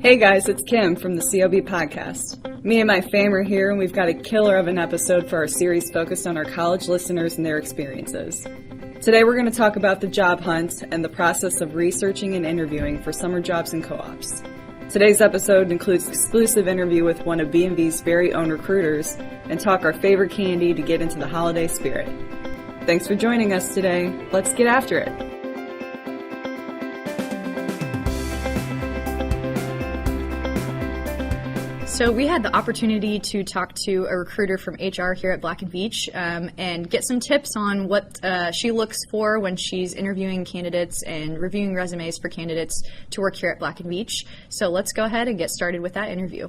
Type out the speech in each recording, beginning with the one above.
Hey guys, it's Kim from the COB podcast. Me and my fam are here, and we've got a killer of an episode for our series focused on our college listeners and their experiences. Today we're going to talk about the job hunt and the process of researching and interviewing for summer jobs and co-ops. Today's episode includes an exclusive interview with one of B&V's very own recruiters and talk our favorite candy to get into the holiday spirit. Thanks for joining us today. Let's get after it. So we had the opportunity to talk to a recruiter from HR here at Black & Veatch and get some tips on what she looks for when she's interviewing candidates and reviewing resumes for candidates to work here at Black & Veatch. So let's go ahead and get started with that interview.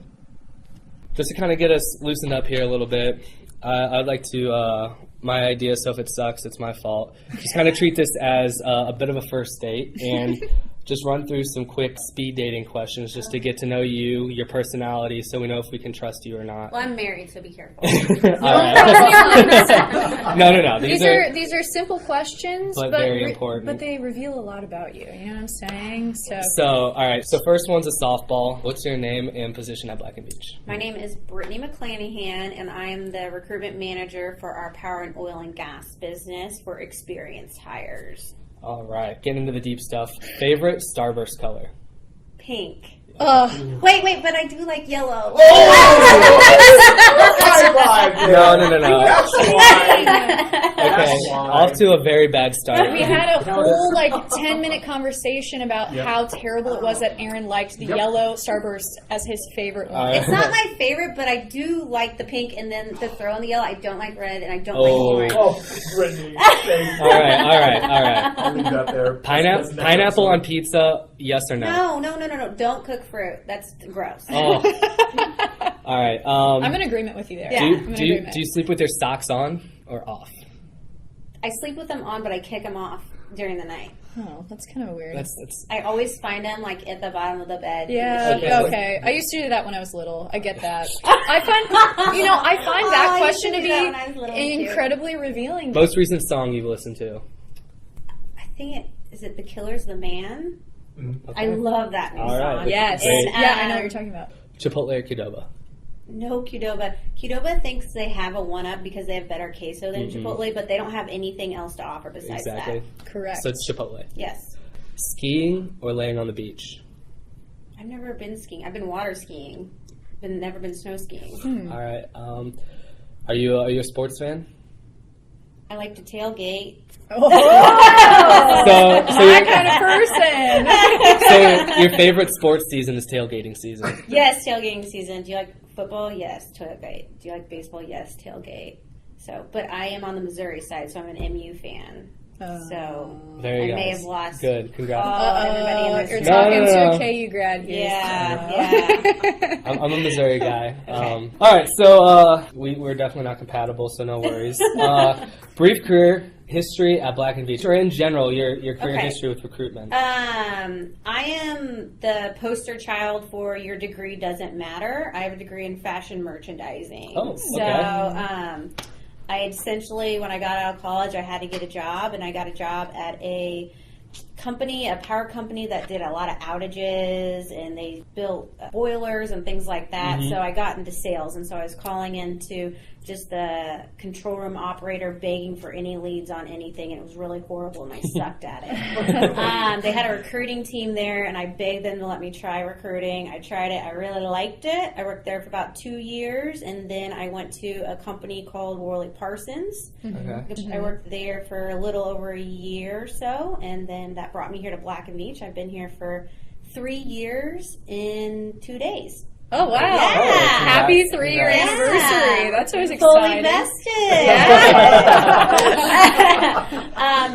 Just to kind of get us loosened up here a little bit, I'd like to, my idea, so if it sucks, it's my fault. Just kind of treat this as a bit of a first date and just run through some quick speed dating questions just to get to know you, your personality, so we know if we can trust you or not. Well, I'm married, so be careful. All right. No. These are simple questions, but very important. But they reveal a lot about you. You know what I'm saying? So all right. So first one's a softball. What's your name and position at Black & Veatch? My name is Brittany McClanahan, and I am the recruitment manager for our power and oil and gas business for experienced hires. All right. Getting into the deep stuff. Favorite Starburst color? Pink. Wait, but I do like yellow. No. That's why. Okay, off to a very bad start. We had a whole 10-minute conversation about how terrible it was that Aaron liked the yellow Starburst as his favorite one. It's not my favorite, but I do like the pink, and then to throw in the yellow, I don't like red, and I don't like orange. Oh, Brittany. All right. I'll leave that there. Pineapple on pizza, yes or no? No. Don't cook fruit. That's gross. Oh. All right. I'm in agreement with you there. Do you sleep with your socks on or off? I sleep with them on, but I kick them off during the night. Oh, that's kind of weird. I always find them at the bottom of the bed. Yeah. Okay. I used to do that when I was little. I get that. I find that question to be incredibly revealing. Most recent song you've listened to? I think is it The Killer's The Man? Okay. I love that new All right. song. Yes. Yeah, I know what you're talking about. Chipotle or Qdoba? No, Qdoba. Qdoba thinks they have a one-up because they have better queso than Chipotle, but they don't have anything else to offer besides that. Correct. So it's Chipotle. Yes. Skiing or laying on the beach? I've never been skiing. I've been water skiing, but never been snow skiing. All right. Are you a sports fan? I like to tailgate. So that kind of person. So your favorite sports season is tailgating season? Yes, tailgating season. Do you like football? Yes, tailgate. Do you like baseball? Yes, tailgate. So, but I am on the Missouri side, so I'm an MU fan. So there you I may have lost. Good, congrats. Everybody in You're this talking to a KU grad here. Yeah. I'm a Missouri guy. Okay. All right, so we're definitely not compatible, so no worries. Brief career history at Black & Veatch, or in general, your career history with recruitment. I am the poster child for your degree doesn't matter. I have a degree in fashion merchandising. Oh, okay. So I essentially, when I got out of college, I had to get a job, and I got a job at a power company that did a lot of outages, and they built boilers and things like that. So I got into sales, and so I was calling into just the control room operator begging for any leads on anything, and it was really horrible, and I sucked at it. They had a recruiting team there, and I begged them to let me try recruiting. I tried it. I really liked it. I worked there for about 2 years, and then I went to a company called Worley Parsons. I worked there for a little over a year or so, and then that brought me here to Black & Veatch. I've been here for 3 years in 2 days. Oh, wow. Yeah. Happy 3-year anniversary. That's always exciting. Fully vested.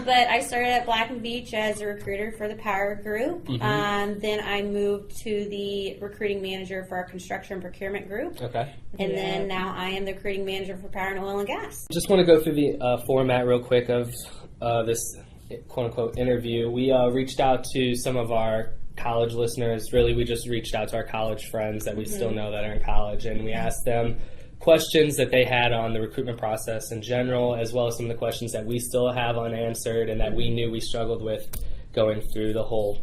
But I started at Black & Veatch as a recruiter for the Power Group. Then I moved to the recruiting manager for our construction and procurement group. Okay. And then now I am the recruiting manager for power and oil and gas. Just want to go through the format real quick of this quote-unquote interview. We reached out to some of our college listeners. Really, we just reached out to our college friends that we still know that are in college, and we asked them questions that they had on the recruitment process in general, as well as some of the questions that we still have unanswered and that we knew we struggled with going through the whole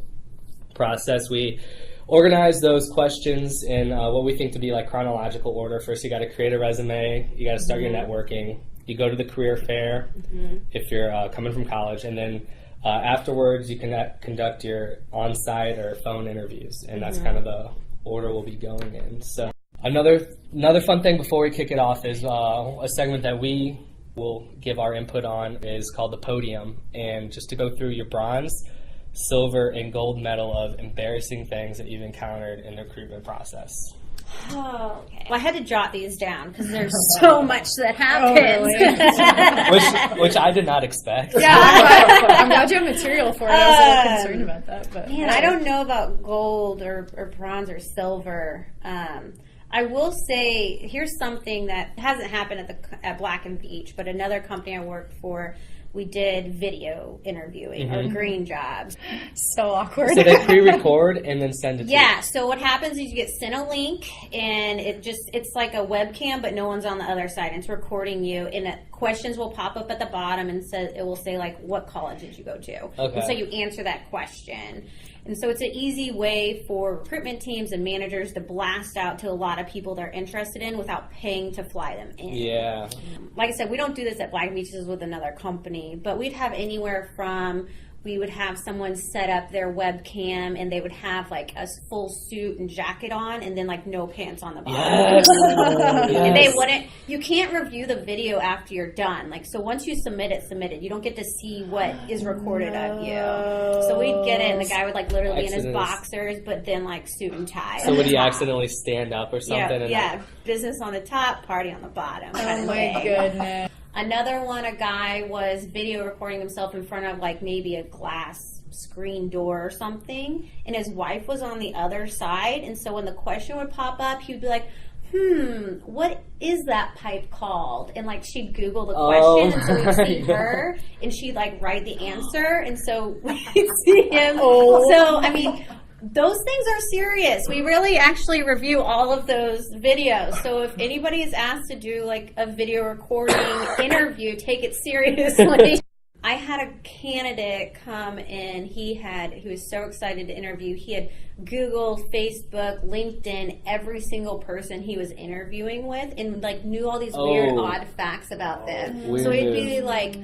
process. We organize those questions in what we think to be like chronological order. First, you got to create a resume. You got to start your networking. You go to the career fair if you're coming from college, and then afterwards you can conduct your on-site or phone interviews, and that's kind of the order we'll be going in. So another fun thing before we kick it off is a segment that we will give our input on is called the Podium, and just to go through your bronze, silver, and gold medal of embarrassing things that you've encountered in the recruitment process. Oh, okay. Well, I had to jot these down because there's so much that happens. which I did not expect. Yeah, I'm glad you have material for it. I was a little concerned about that. But Man, I don't know about gold or bronze or silver. I will say, here's something that hasn't happened at Black & Veatch, but another company I worked for, we did video interviewing or green jobs. So awkward. So they pre-record and then send it to you. Yeah, so what happens is you get sent a link, and it's like a webcam, but no one's on the other side. It's recording you, and questions will pop up at the bottom, and it will say, like, what college did you go to? Okay. And so you answer that question. And so it's an easy way for recruitment teams and managers to blast out to a lot of people they're interested in without paying to fly them in. Yeah. Like I said, we don't do this at Black & Veatch. This is with another company, but we'd have anywhere from, we would have someone set up their webcam and they would have like a full suit and jacket on and then like no pants on the bottom. Yes. And they wouldn't, you can't review the video after you're done. Like, so once you submit it. You don't get to see what is recorded of you. So we'd get it and the guy would like literally be in his boxers, but then like suit and tie. So would he accidentally stand up or something? Yeah, business on the top, party on the bottom. Oh my goodness. Another one, a guy was video recording himself in front of like maybe a glass screen door or something, and his wife was on the other side, and so when the question would pop up, he would be like, what is that pipe called? And like she'd Google the question, and so we'd see her, and she'd like write the answer, and so we'd see him. So, I mean, those things are serious. We really actually review all of those videos. So if anybody is asked to do like a video recording interview, take it seriously. I had a candidate come in. He was so excited to interview. He had Googled, Facebook, LinkedIn, every single person he was interviewing with, and like knew all these weird, odd facts about them. So he'd be like,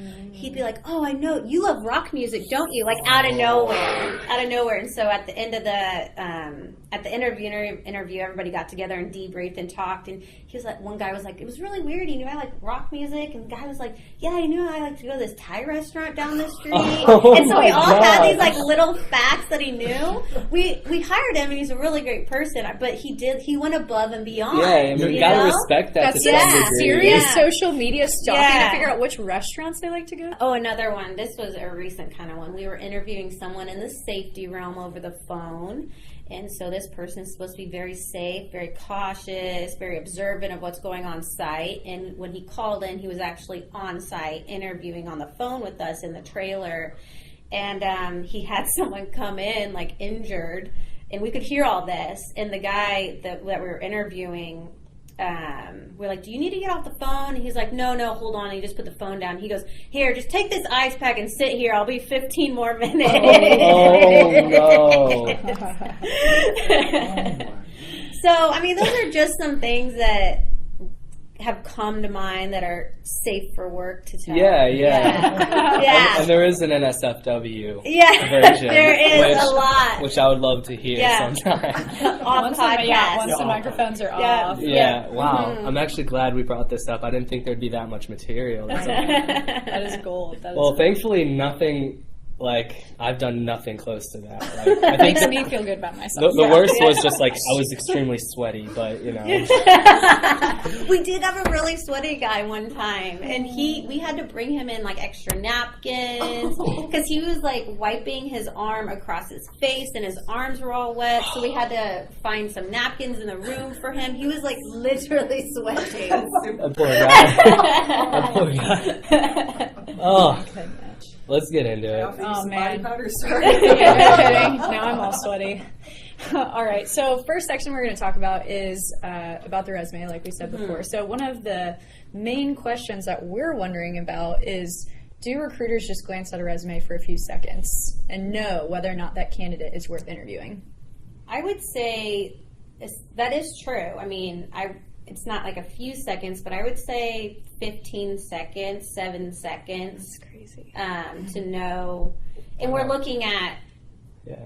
"Oh, I know you love rock music, don't you?" Like out of nowhere. And so at the end of the interview, everybody got together and debriefed and talked. And he was like, one guy was like, "It was really weird. He knew I like rock music." And the guy was like, "Yeah, I knew I like to go to this Thai restaurant down the street." And so we all had these like little facts that he knew. We hired him, and he's a really great person. But he went above and beyond. Yeah, I mean, you gotta respect that. That's to some degree. serious social media stalking to figure out which restaurants they like to go. Oh, another one. This was a recent kind of one. We were interviewing someone in the safety realm over the phone. And so this person is supposed to be very safe, very cautious, very observant of what's going on site. And when he called in, he was actually on site interviewing on the phone with us in the trailer. And he had someone come in, like injured, and we could hear all this. And the guy that we were interviewing, we're like, "Do you need to get off the phone?" And he's like, no, hold on. And he just put the phone down. He goes, "Here, just take this ice pack and sit here. I'll be 15 more minutes." Oh, no. So, I mean, those are just some things that have come to mind that are safe for work to tell. Yeah. Yeah. And there is an NSFW There version. is a lot. Which I would love to hear sometime. Off podcast. Once the microphones are off. Yeah. Wow. I'm actually glad we brought this up. I didn't think there'd be that much material. That is gold. Thankfully, nothing. Like, I've done nothing close to that. Like, I think makes me feel good about myself. The worst was just like I was extremely sweaty, but you know. We did have a really sweaty guy one time, and we had to bring him in like extra napkins because he was like wiping his arm across his face, and his arms were all wet. So we had to find some napkins in the room for him. He was like literally sweating. That poor guy. Oh. Let's get into it. Oh, man. No kidding. Now I'm all sweaty. All right. So first section we're going to talk about is about the resume, like we said before. So one of the main questions that we're wondering about is, do recruiters just glance at a resume for a few seconds and know whether or not that candidate is worth interviewing? I would say that is true. I mean, it's not like a few seconds, but I would say 15 seconds, 7 seconds. That's crazy. To know. And we're looking at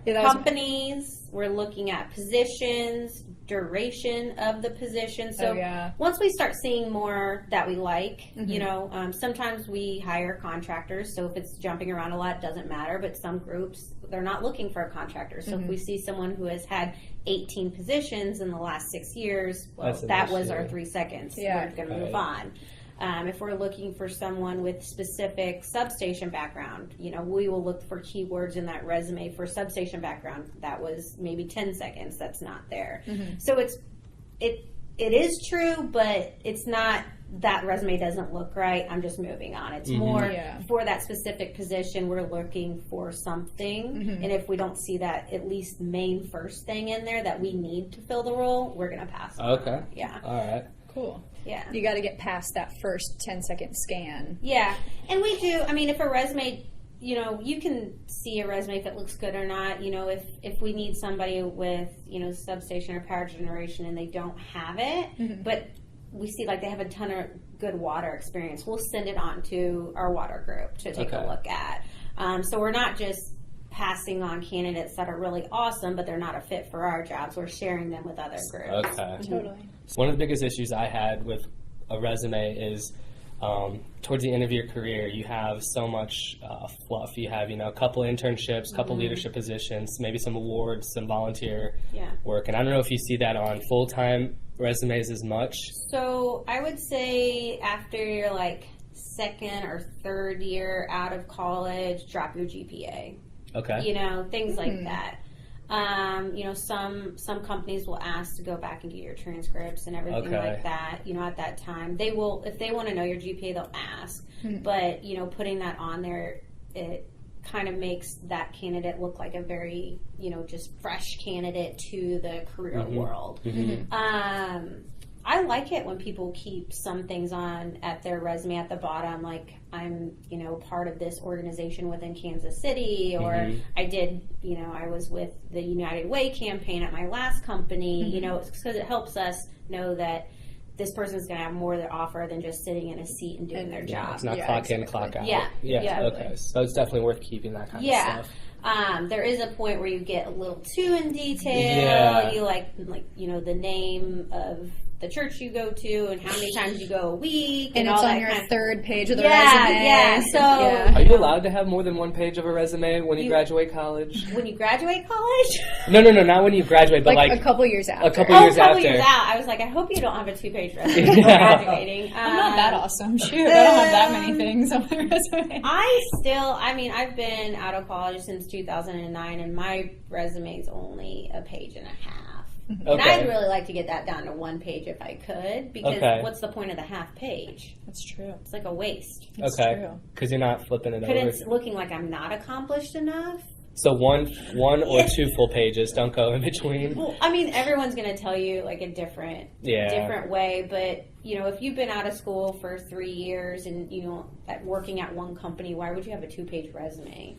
companies, we're looking at positions, duration of the position. So once we start seeing more that we like, you know, sometimes we hire contractors. So if it's jumping around a lot, it doesn't matter. But some groups, they're not looking for a contractor. So if we see someone who has had 18 positions in the last 6 years, well, that was our 3 seconds. We're going to move on. If we're looking for someone with specific substation background, you know, we will look for keywords in that resume for substation background. That was maybe 10 seconds. That's not there. So it is true, but it's not that resume doesn't look right. I'm just moving on. It's more for that specific position. We're looking for something, and if we don't see that at least main first thing in there that we need to fill the role, we're going to pass. Okay. Yeah. All right. Cool. Yeah. You got to get past that first 10-second scan. Yeah. And we do, I mean, if a resume, you know, you can see a resume if it looks good or not. You know, if we need somebody with, you know, substation or power generation and they don't have it, but we see like they have a ton of good water experience, we'll send it on to our water group to take a look at. So we're not just passing on candidates that are really awesome, but they're not a fit for our jobs. We're sharing them with other groups. Okay. Totally. One of the biggest issues I had with a resume is towards the end of your career, you have so much fluff. You have, you know, a couple internships, a couple leadership positions, maybe some awards, some volunteer work. And I don't know if you see that on full-time resumes as much. So I would say after you're like second or third year out of college, drop your GPA. Okay. You know, things like that. You know, some companies will ask to go back and get your transcripts and everything like that. You know, at that time, they will, if they want to know your GPA, they'll ask. But, you know, putting that on there, it kind of makes that candidate look like a very, you know, just fresh candidate to the career world. I like it when people keep some things on at their resume at the bottom, like I'm, you know, part of this organization within Kansas City, or I did, you know, I was with the United Way campaign at my last company, you know, because it helps us know that this person's going to have more to offer than just sitting in a seat and doing their job. It's not clock in, clock out. Yeah. Okay. So it's definitely worth keeping that kind of stuff. There is a point where you get a little too in detail. You like, you know, the name of the church you go to and how many times you go a week. And all it's that on your kind of, third page of the resume. Yeah, so... Are you allowed to have more than one page of a resume when you graduate college? When you graduate college? No, not when you graduate, but like a couple years after. A couple years after. I was like, I hope you don't have a 2-page resume for graduating. I'm not that awesome. Shoot, I don't have that many things on my resume. I've been out of college since 2009, and my resume is only a page and a half. And I'd really like to get that down to 1 page if I could, because what's the point of the half page? That's true. It's like a waste. That's true. Because you're not flipping it over. It's looking like I'm not accomplished enough. So one or 2 full pages, don't go in between. Well, I mean, everyone's going to tell you like a different way, but you know, if you've been out of school for 3 years and you know working at one company, why would you have a 2-page resume?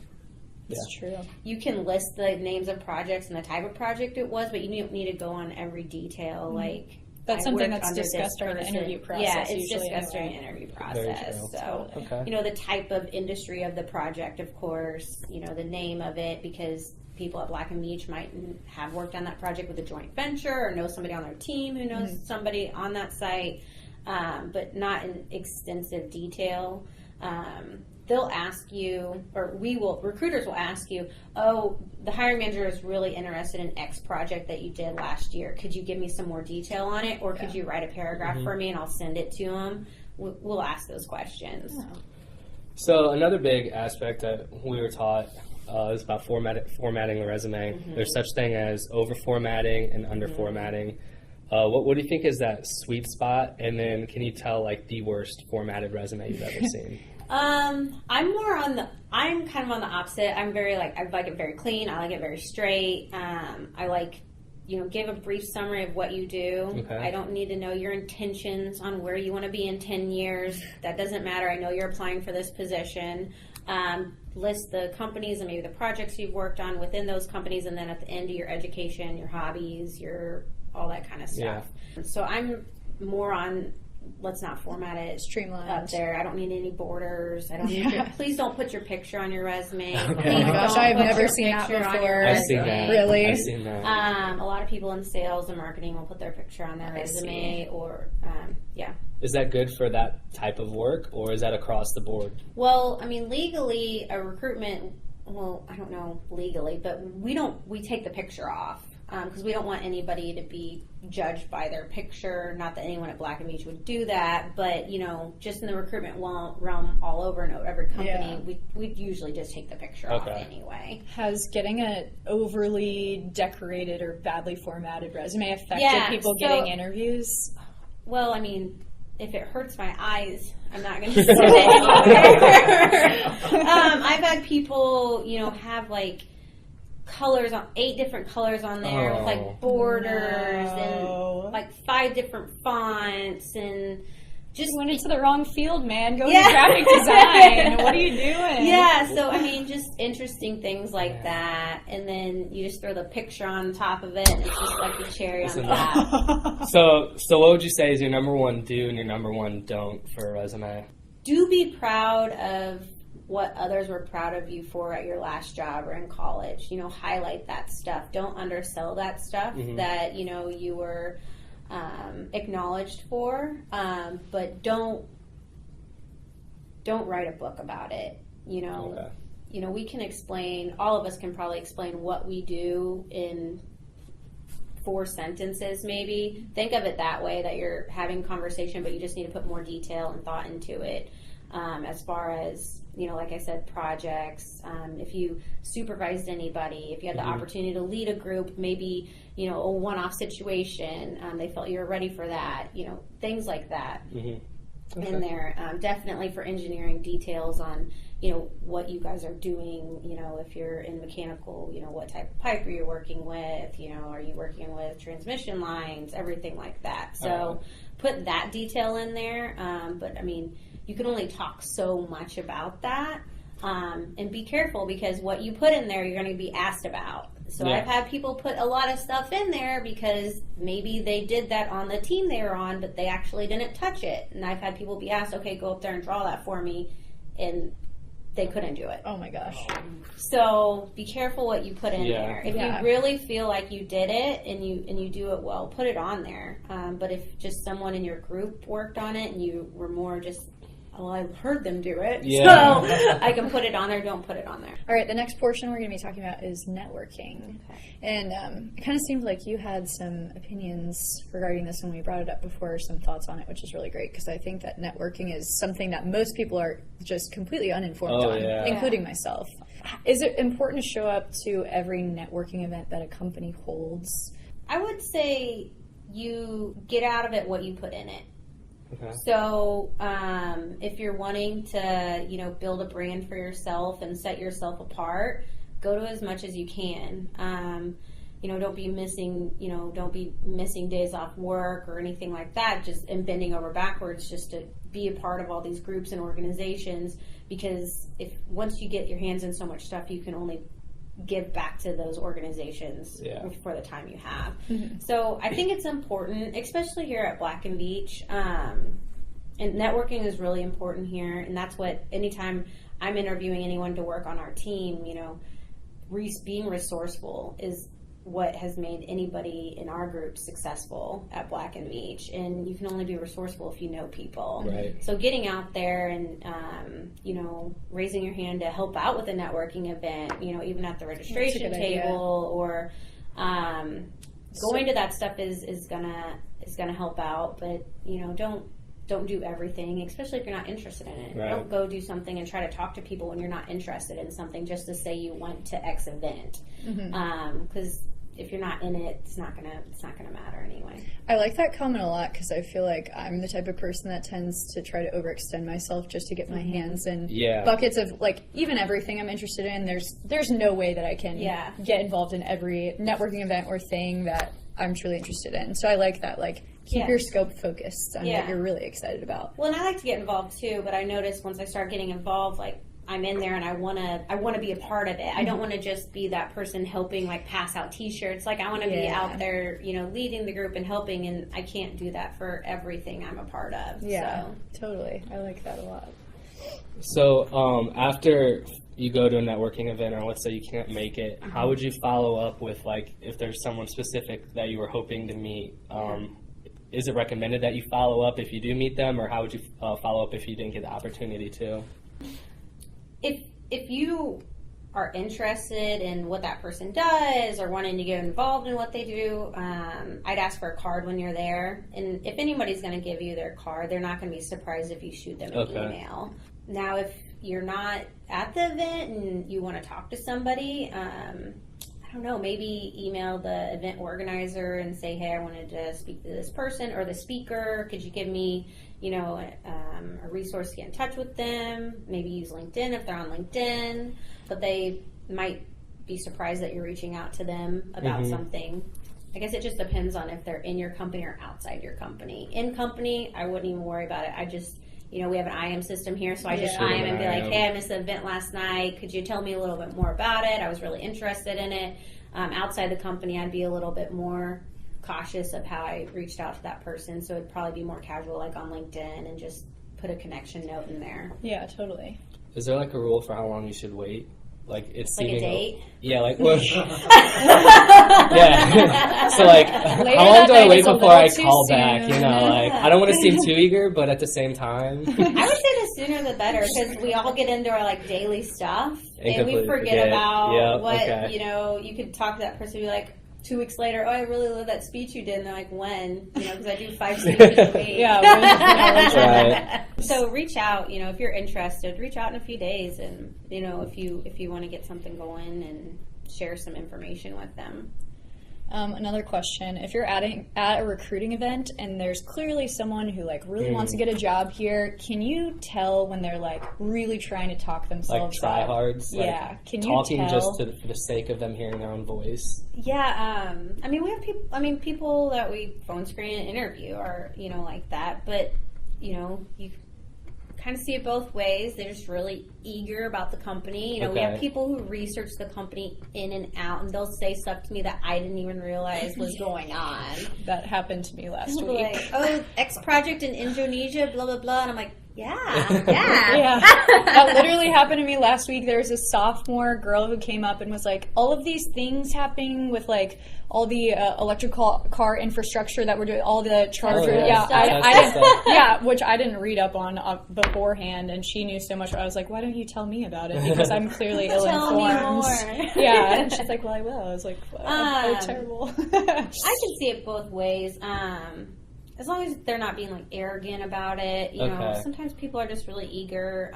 That's true. You can list the names of projects and the type of project it was, but you don't need to go on every detail. Like that's something that's discussed during the interview process. Yeah, it's discussed during the interview process. So, you know, the type of industry of the project, of course, you know, the name of it, because people at Black and Veatch might have worked on that project with a joint venture or know somebody on their team who knows somebody on that site, but not in extensive detail. They'll ask you, or recruiters will ask you, oh, the hiring manager is really interested in X project that you did last year. Could you give me some more detail on it? Or could you write a paragraph for me and I'll send it to them? We'll ask those questions. Oh. So another big aspect that we were taught is about formatting the resume. There's such thing as over-formatting and under-formatting. What do you think is that sweet spot? And then can you tell like the worst formatted resume you've ever seen? I'm kind of on the opposite. I like it very clean. I like it very straight. I like, you know, give a brief summary of what you do. Okay. I don't need to know your intentions on where you want to be in 10 years. That doesn't matter. I know you're applying for this position. list the companies and maybe the projects you've worked on within those companies, and then at the end of your education, your hobbies, your all that kind of stuff. So I'm more on, let's not format it Streamlined. up there. I don't need any borders. I don't need please don't put your picture on your resume. Okay. Please Oh my gosh, don't I've put never your seen that picture on before. your I've seen that. Really? I've seen that. A lot of people in sales and marketing will put their picture on their resume, or Is that good for that type of work, or is that across the board? Well, I mean, legally, a recruitment. Well, I don't know legally, but we take the picture off because we don't want anybody to be judged by their picture. Not that anyone at Black & Veatch would do that, but just in the recruitment realm, all over and every company, we usually just take the picture off anyway. Has getting an overly decorated or badly formatted resume affected people getting interviews? Well, I mean, if it hurts my eyes, I'm not going to send it anywhere. I've had people, have like colors on 8 different colors on there with like borders and like 5 different fonts and just went into the wrong field, man. Go into graphic design. What are you doing? Yeah, so I mean, just interesting things like that, and then you just throw the picture on top of it, and it's just like the cherry on top. So what would you say is your number one do and your number one don't for a resume? Do be proud of what others were proud of you for at your last job or in college. Highlight that stuff. Don't undersell that stuff that you were acknowledged for, but don't write a book about it. We can explain, all of us can probably explain what we do in 4 sentences maybe. Think of it that way, that you're having conversation, but you just need to put more detail and thought into it. As far as, like I said, projects, if you supervised anybody, if you had the opportunity to lead a group, maybe, a one-off situation, they felt you were ready for that, things like that in there. Definitely for engineering, details on, what you guys are doing, if you're in mechanical, what type of pipe are you working with, are you working with transmission lines, everything like that. So put that detail in there, but I mean, you can only talk so much about that, and be careful because what you put in there, you're going to be asked about. So I've had people put a lot of stuff in there because maybe they did that on the team they were on, but they actually didn't touch it. And I've had people be asked, okay, go up there and draw that for me, and they couldn't do it. Oh my gosh. So be careful what you put in there. If you really feel like you did it and you do it well, put it on there. But if just someone in your group worked on it and you were more just, well, I've heard them do it, so I can put it on there, don't put it on there. All right, the next portion we're going to be talking about is networking. Okay. And it kind of seemed like you had some opinions regarding this when we brought it up before, some thoughts on it, which is really great, because I think that networking is something that most people are just completely uninformed on, including myself. Is it important to show up to every networking event that a company holds? I would say you get out of it what you put in it. Okay. So if you're wanting to, build a brand for yourself and set yourself apart, go to as much as you can. Don't be missing days off work or anything like that, and bending over backwards just to be a part of all these groups and organizations, because once you get your hands in so much stuff, you can only give back to those organizations for the time you have. So I think it's important, especially here at Black & Veatch, and networking is really important here, and that's what, anytime I'm interviewing anyone to work on our team, being resourceful is what has made anybody in our group successful at Black & Veatch, and you can only be resourceful if you know people. Right. So getting out there and raising your hand to help out with a networking event, even at the registration table, or going to that stuff is gonna help out. But don't do everything, especially if you're not interested in it. Right. Don't go do something and try to talk to people when you're not interested in something just to say you went to X event, because if you're not in it, it's not gonna matter anyway. I like that comment a lot, because I feel like I'm the type of person that tends to try to overextend myself just to get my hands in buckets of even everything I'm interested in. There's no way that I can get involved in every networking event or thing that I'm truly interested in. So I like that, keep your scope focused on what you're really excited about. Well, and I like to get involved too, but I noticed once I start getting involved, I'm in there and I want to be a part of it. I don't want to just be that person helping, like, pass out T-shirts. Like, I want to be out there, leading the group and helping, and I can't do that for everything I'm a part of. Yeah, totally. I like that a lot. So after you go to a networking event, or let's say you can't make it, how would you follow up with, like, if there's someone specific that you were hoping to meet? Is it recommended that you follow up if you do meet them, or how would you follow up if you didn't get the opportunity to? If you are interested in what that person does or wanting to get involved in what they do, I'd ask for a card when you're there. And if anybody's going to give you their card, they're not going to be surprised if you shoot them an email. Now, if you're not at the event and you want to talk to somebody, I don't know, maybe email the event organizer and say, hey, I wanted to speak to this person or the speaker. Could you give me, a resource to get in touch with them? Maybe use LinkedIn if they're on LinkedIn. But they might be surprised that you're reaching out to them about something. I guess it just depends on if they're in your company or outside your company. In company, I wouldn't even worry about it. I just, we have an IM system here, so I just IM and be like, hey, I missed the event last night. Could you tell me a little bit more about it? I was really interested in it. Outside the company, I'd be a little bit more cautious of how I reached out to that person, so it'd probably be more casual, like on LinkedIn, and just put a connection note in there. Yeah, totally. Is there, like, a rule for how long you should wait? Like, it's like a date? Yeah, like, well, yeah. So, like, how long do I wait before I call back? Like, I don't want to seem too eager, but at the same time. I would say the sooner the better, because we all get into our, like, daily stuff, and we forget about what, you could talk to that person and be like, 2 weeks later, I really love that speech you did. And they're like, when? Because I do 5 speeches a week. Right. So reach out, if you're interested, reach out in a few days, and, if you want to get something going and share some information with them. Another question, if you're at a recruiting event and there's clearly someone who, like, really wants to get a job here, can you tell when they're, like, really trying to talk themselves like tryhards? Yeah. Like, can you talking tell? just for the sake of them hearing their own voice? Yeah. We have people that we phone screen and interview are, like that. But, you kind of see it both ways. They're just really eager about the company. We have people who research the company in and out, and they'll say stuff to me that I didn't even realize was going on. That happened to me last week. Like, X project in Indonesia, blah, blah, blah. And I'm like, yeah. That literally happened to me last week. There was a sophomore girl who came up and was like, all of these things happening with, like, all the electrical car infrastructure that we're doing, all the chargers. Which I didn't read up on beforehand, and she knew so much. I was like, why don't you tell me about it? Because I'm clearly ill-informed. Yeah, and she's like, well, I will. I was like, oh, terrible. I can see it both ways. As long as they're not being, like, arrogant about it, sometimes people are just really eager.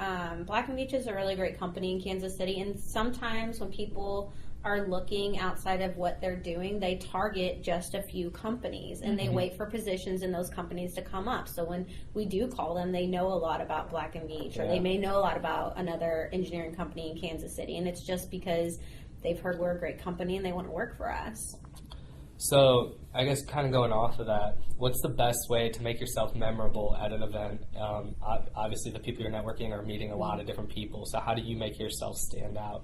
Black & Veatch is a really great company in Kansas City, and sometimes when people are looking outside of what they're doing, they target just a few companies, and they wait for positions in those companies to come up. So when we do call them, they know a lot about Black & Veatch, or they may know a lot about another engineering company in Kansas City, and it's just because they've heard we're a great company and they want to work for us. So, I guess kind of going off of that, what's the best way to make yourself memorable at an event? Obviously, the people you're networking are meeting a lot of different people, so how do you make yourself stand out?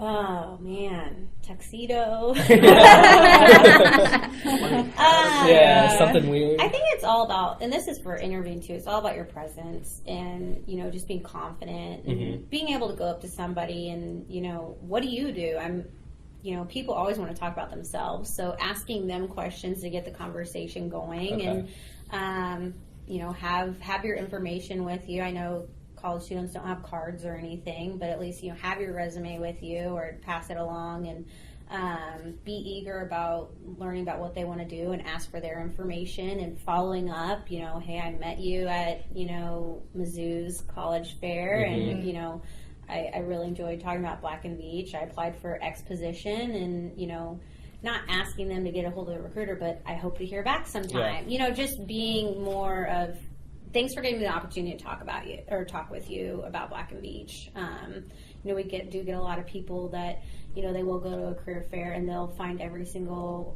Oh, man. Tuxedo. Something weird. I think it's all about, and this is for interviewing too, it's all about your presence and, just being confident and being able to go up to somebody and, what do you do? People always want to talk about themselves, so asking them questions to get the conversation going and, have your information with you. I know college students don't have cards or anything, but at least, have your resume with you or pass it along, and be eager about learning about what they want to do and ask for their information and following up, hey, I met you at, Mizzou's college fair and, I really enjoyed talking about Black & Veatch. I applied for X position and, not asking them to get a hold of a recruiter, but I hope to hear back sometime. Just being more of, thanks for giving me the opportunity to talk about you or talk with you about Black & Veatch. We do get a lot of people that, they will go to a career fair and they'll find every single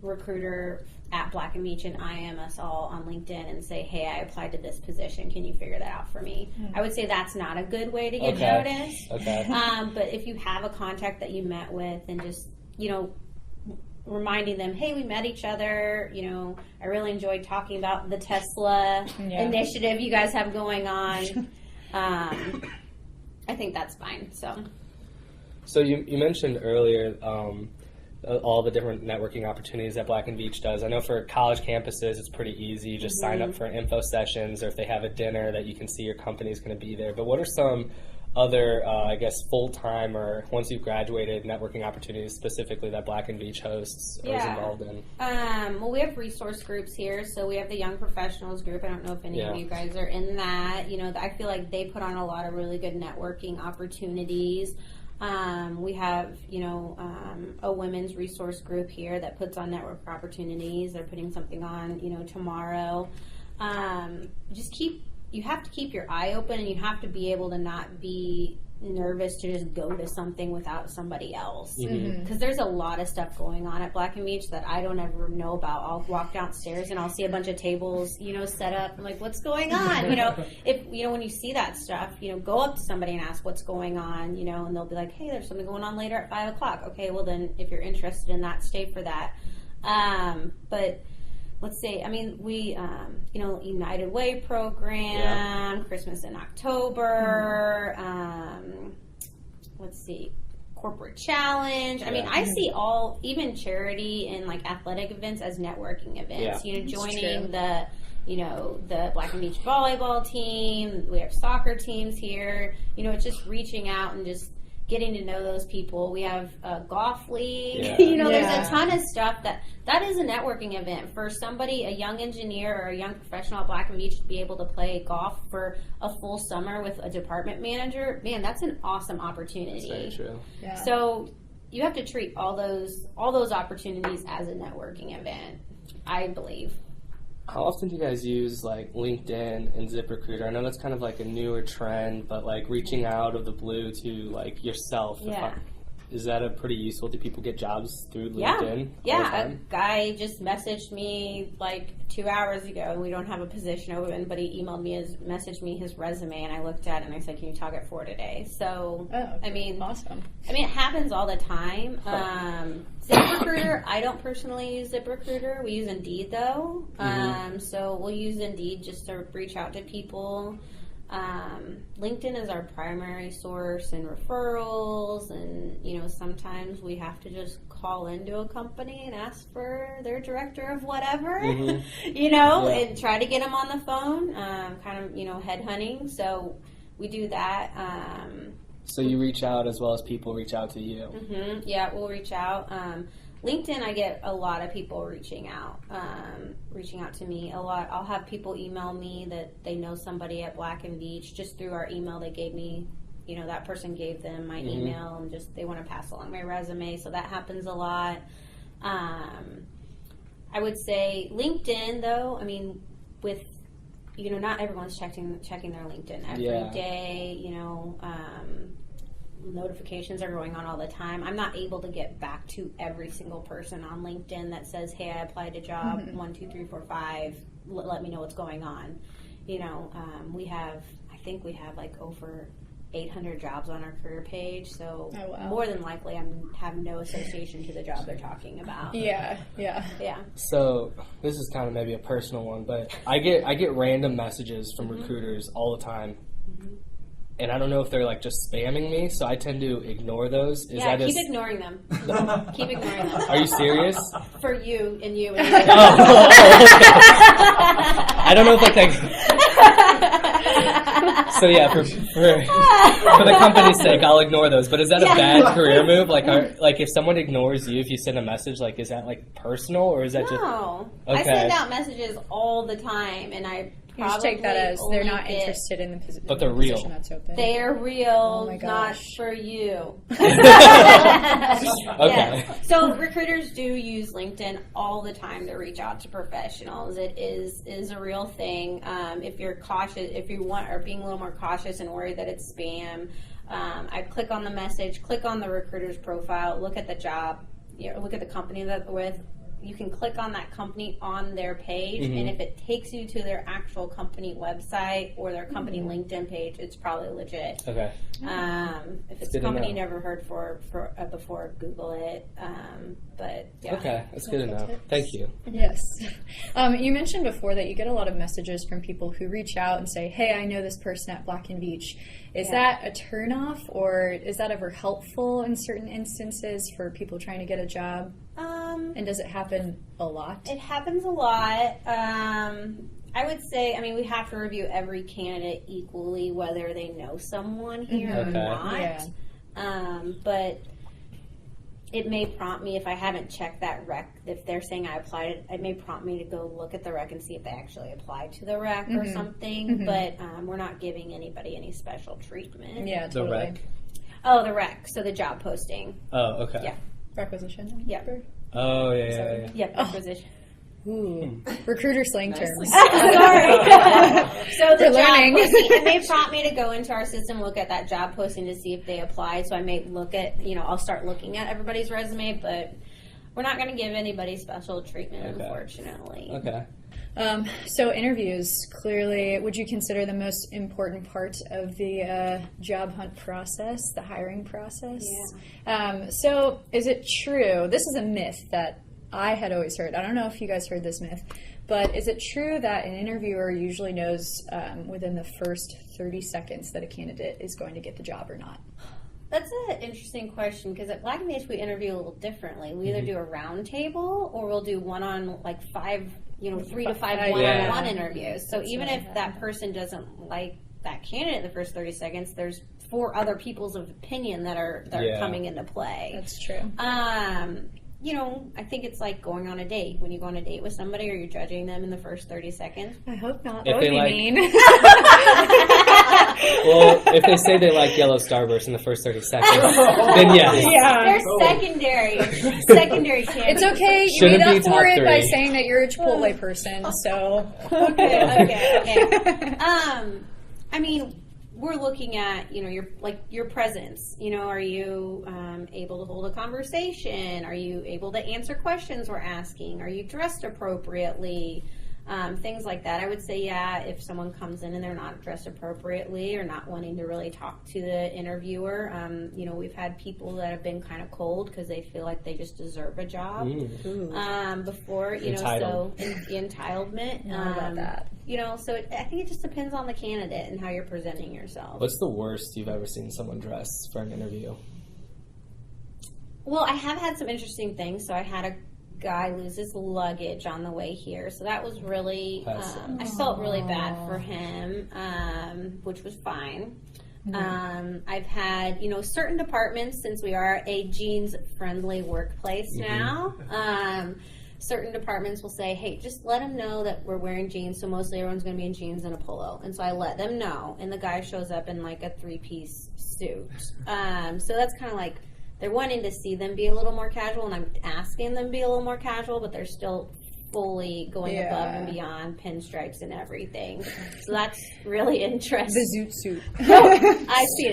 recruiter at Black & Veatch and IM us all on LinkedIn and say, hey, I applied to this position. Can you figure that out for me? I would say that's not a good way to get noticed. Okay. But if you have a contact that you met with and just, reminding them, hey, we met each other, I really enjoyed talking about the Tesla initiative you guys have going on. I think that's fine. So you mentioned earlier all the different networking opportunities that Black & Veatch does. I know for college campuses it's pretty easy. You just sign up for info sessions, or if they have a dinner that you can see your company's going to be there. But what are some other, full-time or once you've graduated networking opportunities specifically that Black & Veatch hosts or is involved in? Well, we have resource groups here. So we have the Young Professionals group. I don't know if any of you guys are in that. I feel like they put on a lot of really good networking opportunities. We have, a women's resource group here that puts on network opportunities. They're putting something on, tomorrow. You have to keep your eye open, and you have to be able to not be nervous to just go to something without somebody else. Because there's a lot of stuff going on at Black & Veatch that I don't ever know about. I'll walk downstairs and I'll see a bunch of tables, set up. I'm like, what's going on? If when you see that stuff, go up to somebody and ask what's going on, and they'll be like, hey, there's something going on later at 5 o'clock. Okay, well then if you're interested in that, stay for that. But let's see, we, United Way program, Christmas in October, let's see, corporate challenge. I see even charity and like athletic events as networking events. Joining the Black & Veatch volleyball team. We have soccer teams here. It's just reaching out and just getting to know those people. We have a golf league. There's a ton of stuff that is a networking event for somebody, a young engineer or a young professional at Black & Veatch, to be able to play golf for a full summer with a department manager. Man, that's an awesome opportunity. That's very true. Yeah. So you have to treat all those opportunities as a networking event, I believe. How often do you guys use like LinkedIn and ZipRecruiter? I know that's kind of like a newer trend, but like reaching out of the blue to like yourself. Is that a pretty useful? Do people get jobs through LinkedIn? Yeah. A guy just messaged me like 2 hours ago, and we don't have a position open, but he messaged me his resume, and I looked at it and I said, can you talk at 4 today? So, awesome. It happens all the time. ZipRecruiter, I don't personally use ZipRecruiter. We use Indeed though. So we'll use Indeed just to reach out to people. LinkedIn is our primary source and referrals, and sometimes we have to just call into a company and ask for their director of whatever, and try to get them on the phone, headhunting. So we do that. So you reach out as well as people reach out to you. Yeah, we'll reach out. LinkedIn, I get a lot of people reaching out to me a lot. I'll have people email me that they know somebody at Black & Veatch just through our email. They gave me, that person gave them my email, and just they want to pass along my resume. So that happens a lot. I would say LinkedIn, though. With not everyone's checking their LinkedIn every day. Notifications are going on all the time. I'm not able to get back to every single person on LinkedIn that says, hey, I applied to job 1, 2, 3, 4, 5. Let me know what's going on. I think we have like over 800 jobs on our career page. So more than likely I have no association to the job they're talking about. Yeah. So this is kind of maybe a personal one, but I get random messages from recruiters all the time. And I don't know if they're like just spamming me, so I tend to ignore those. Keep ignoring them. Keep ignoring them. Are you serious? For you and you. And okay. I don't know if So yeah, for the company's sake, I'll ignore those. But is that a bad career move? Like, if someone ignores you, if you send a message, like, is that like personal, or is that just? No, okay. I send out messages all the time, and I. You just take that as they're not interested in the position. But they're real. That's open. They're real, not for you. Okay. Yeah. So recruiters do use LinkedIn all the time to reach out to professionals. It is a real thing. If you're cautious, if you are being a little more cautious and worried that it's spam, I click on the message, click on the recruiter's profile, look at the job, look at the company that they're with. you can click on that company on their page, and if it takes you to their actual company website or their company LinkedIn page, it's probably legit. Okay. If it's a company you never heard before, Google it. But yeah. Okay, that's good to know. Thank you. Yes. You mentioned before that you get a lot of messages from people who reach out and say, hey, I know this person at Black & Veatch. Is that a turnoff, or is that ever helpful in certain instances for people trying to get a job? And does it happen a lot? It happens a lot. I would say, we have to review every candidate equally, whether they know someone here or not. Yeah. But it may prompt me, if I haven't checked that rec, if they're saying I applied, it may prompt me to go look at the rec and see if they actually applied to the rec or something. But we're not giving anybody any special treatment. Yeah, totally. The rec? Oh, the rec. So the job posting. Oh, okay. Yeah. Requisition? Yep. Oh, yeah. Yep, requisition. Ooh. Recruiter slang terms. Sorry. So the We're job learning. posting, it may prompt me to go into our system, look at that job posting to see if they applied. So I may look at, I'll start looking at everybody's resume, but we're not going to give anybody special treatment, unfortunately. Okay. So interviews, clearly, would you consider the most important part of the job hunt process, the hiring process? Yeah. So is it true, this is a myth that I had always heard, I don't know if you guys heard this myth, but is it true that an interviewer usually knows within the first 30 seconds that a candidate is going to get the job or not? That's an interesting question, because at Black & Veatch we interview a little differently. We either do a round table or we'll do three to five one-on-one interviews. So even if that person doesn't like that candidate in the first 30 seconds, there's 4 other people's of opinion that are coming into play. That's true. I think it's like going on a date. When you go on a date with somebody, are you judging them in the first 30 seconds? I hope not. If That would be they mean. Well, if they say they like yellow Starburst in the first 30 seconds, then yes. They're secondary candidates. It's okay. You Shouldn't made be up for top it by 3. saying that you're a Chipotle person, so. Okay. We're looking at, your presence. Are you able to hold a conversation? Are you able to answer questions we're asking? Are you dressed appropriately? Things like that. I would say, if someone comes in and they're not dressed appropriately or not wanting to really talk to the interviewer, we've had people that have been kind of cold because they feel like they just deserve a job before, so entitlement. About that. So I think it just depends on the candidate and how you're presenting yourself. What's the worst you've ever seen someone dress for an interview? Well, I have had some interesting things. So I had a guy lose his luggage on the way here, so that was really I felt really bad for him, which was fine. I've had certain departments, since we are a jeans friendly workplace now, certain departments will say, hey, just let them know that we're wearing jeans, so mostly everyone's going to be in jeans and a polo, and so I let them know, and the guy shows up in like a 3-piece suit, so that's kind of like they're wanting to see them be a little more casual, and I'm asking them to be a little more casual, but they're still fully going above and beyond, pinstripes and everything. So that's really interesting. The zoot suit. I've seen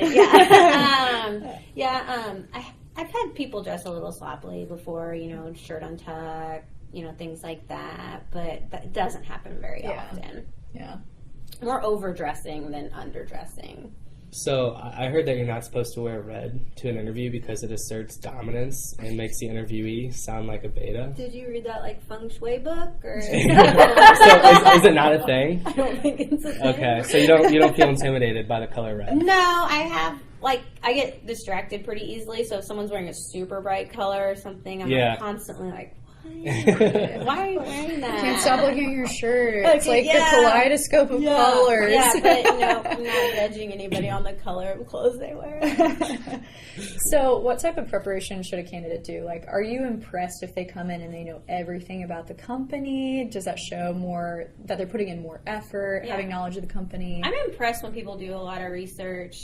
it, I've had people dress a little sloppily before, shirt untucked, things like that, but that doesn't happen very often. Yeah. More overdressing than underdressing. So I heard that you're not supposed to wear red to an interview because it asserts dominance and makes the interviewee sound like a beta. Did you read that like feng shui book or? So is it not a thing? I don't think it's a thing. Okay, so you don't feel intimidated by the color red? No, I get distracted pretty easily. So if someone's wearing a super bright color or something, I'm like constantly like, why are you wearing that? Can't stop looking at your shirt. It's like the kaleidoscope of colors. Yeah, but I'm not judging anybody on the color of clothes they wear. So what type of preparation should a candidate do? Like, are you impressed if they come in and they know everything about the company? Does that show more that they're putting in more effort, having knowledge of the company? I'm impressed when people do a lot of research.